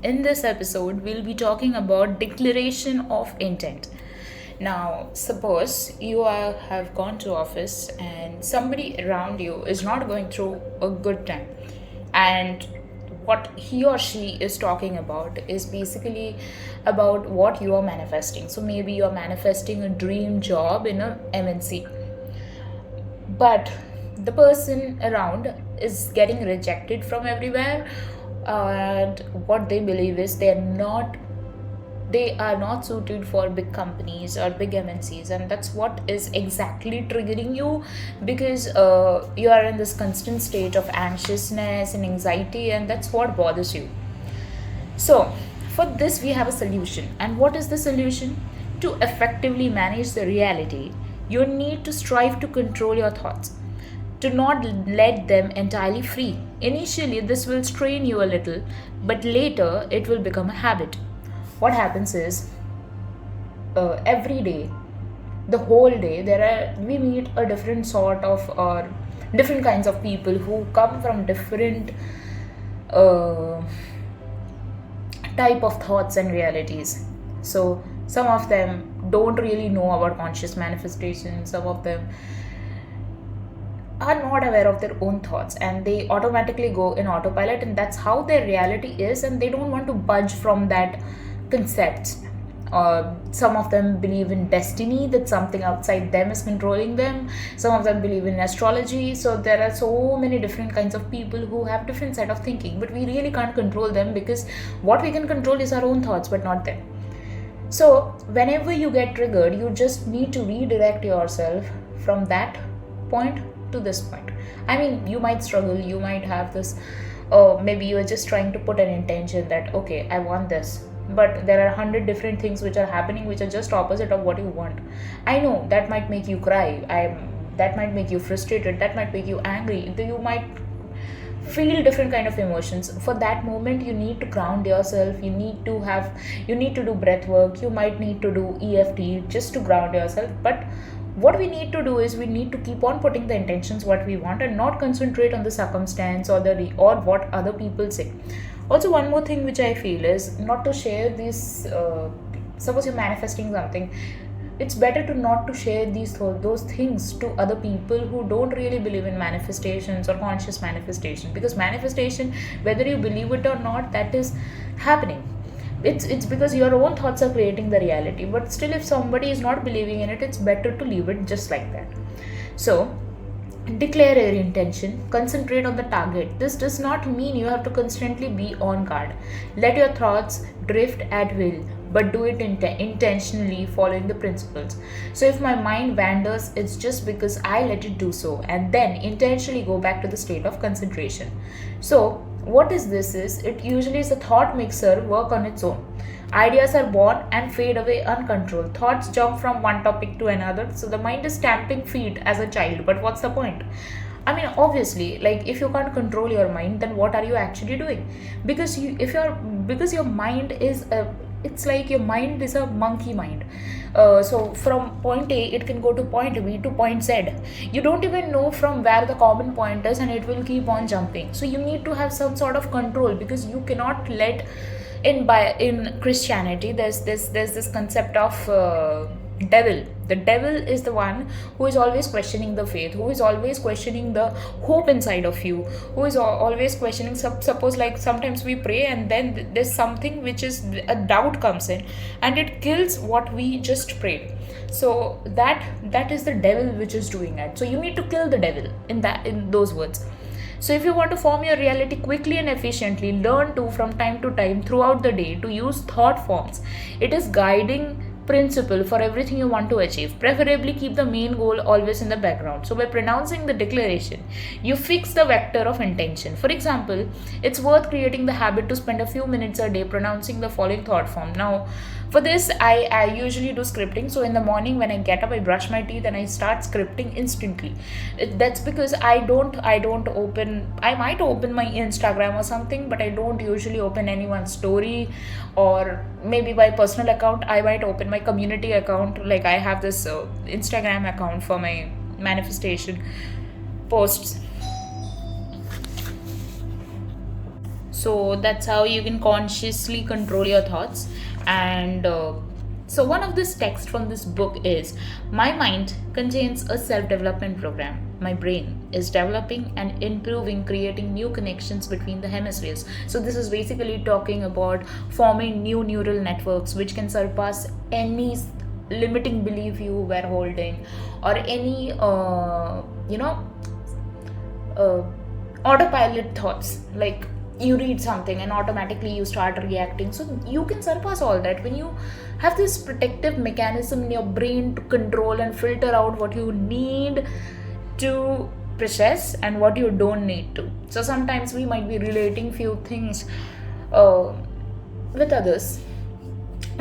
In this episode, we'll be talking about declaration of intent. Now, suppose have gone to office and somebody around you is not going through a good time, and what he or she is talking about is basically about what you are manifesting. So maybe you're manifesting a dream job in a MNC, but the person around is getting rejected from everywhere, and what they believe is they are not suited for big companies or big MNCs, and that's what is exactly triggering you, because you are in this constant state of anxiousness and anxiety, and that's what bothers you. So, for this, we have a solution. And what is the solution? To effectively manage the reality, you need to strive to control your thoughts, to not let them entirely free. Initially, this will strain you a little, but later it will become a habit. What happens is, every day, the whole day, we meet a different sort of or different kinds of people who come from different uh, type of thoughts and realities. So some of them don't really know about conscious manifestation, some of them are not aware of their own thoughts, and they automatically go in autopilot, and that's how their reality is, and they don't want to budge from that concept. Some of them believe in destiny, that something outside them is controlling them. Some of them believe in astrology. So there are so many different kinds of people who have different set of thinking, but we really can't control them, because what we can control is our own thoughts, but not them. So whenever you get triggered, you just need to redirect yourself from that point to this point. I mean, you might struggle, you might have this, maybe you are just trying to put an intention that, okay, I want this, but there are 100 different things which are happening which are just opposite of what you want. I know that might make you cry, that might make you frustrated, that might make you angry, you might feel different kind of emotions. For that moment, you need to ground yourself, you need to do breath work, you might need to do EFT just to ground yourself. But what we need to do is we need to keep on putting the intentions what we want, and not concentrate on the circumstance or what other people say. Also, one more thing which I feel is not to share these, suppose you're manifesting something, it's better to not to share those things to other people who don't really believe in manifestations or conscious manifestation, because manifestation, whether you believe it or not, that is happening. It's because your own thoughts are creating the reality, but still, if somebody is not believing in it, it's better to leave it just like that. So declare your intention, concentrate on the target. This does not mean you have to constantly be on guard. Let your thoughts drift at will, but do it intentionally, following the principles. So if my mind wanders, it's just because I let it do so, and then intentionally go back to the state of concentration. So what is this is, it usually is a thought mixer work on its own. Ideas are born and fade away uncontrolled. Thoughts jump from one topic to another. So the mind is stamping feet as a child. But what's the point? I mean, obviously, like, if you can't control your mind, then what are you actually doing? Because your mind is it's like your mind is a monkey mind. So from point A, it can go to point B to point Z. You don't even know from where the common point is, and it will keep on jumping. So you need to have some sort of control, because you cannot let in Christianity, there's this concept of devil. The devil is the one who is always questioning the faith, who is always questioning the hope inside of you, who is always questioning. Suppose, like, sometimes we pray, and then there's something which is a doubt comes in, and it kills what we just prayed. So that is the devil which is doing it. So you need to kill the devil in those words. So if you want to form your reality quickly and efficiently, learn to, from time to time throughout the day, to use thought forms. It is guiding principle for everything you want to achieve. Preferably keep the main goal always in the background. So by pronouncing the declaration, you fix the vector of intention. For example, it's worth creating the habit to spend a few minutes a day pronouncing the following thought form. Now, for this, I usually do scripting. So in the morning when I get up, I brush my teeth and I start scripting instantly. That's because I might open my Instagram or something, but I don't usually open anyone's story, or maybe my personal account. I might open my community account. Like, I have this Instagram account for my manifestation posts. So that's how you can consciously control your thoughts. And so one of this text from this book is, my mind contains a self-development program. My brain is developing and improving, creating new connections between the hemispheres. So this is basically talking about forming new neural networks which can surpass any limiting belief you were holding, or any uh, autopilot thoughts, like you read something and automatically you start reacting. So you can surpass all that when you have this protective mechanism in your brain to control and filter out what you need to process and what you don't need to. So sometimes we might be relating few things uh, with others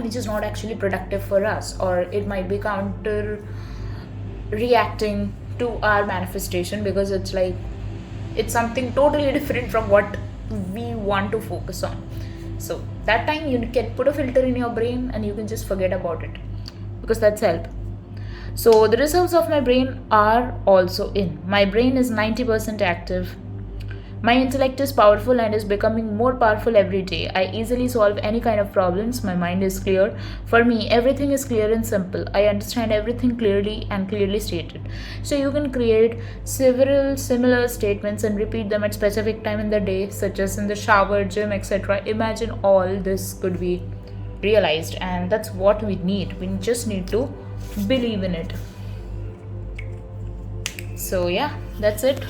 which is not actually productive for us, or it might be counter reacting to our manifestation, because it's like it's something totally different from what we want to focus on. So that time you can put a filter in your brain and you can just forget about it, because that's help. So the reserves of my brain are also in. My brain is 90% active. My intellect is powerful and is becoming more powerful every day. I easily solve any kind of problems. My mind is clear. For me, everything is clear and simple. I understand everything clearly and clearly stated. So you can create several similar statements and repeat them at specific time in the day, such as in the shower, gym, etc. Imagine all this could be realized, and that's what we need. We just need to believe in it. So yeah, that's it.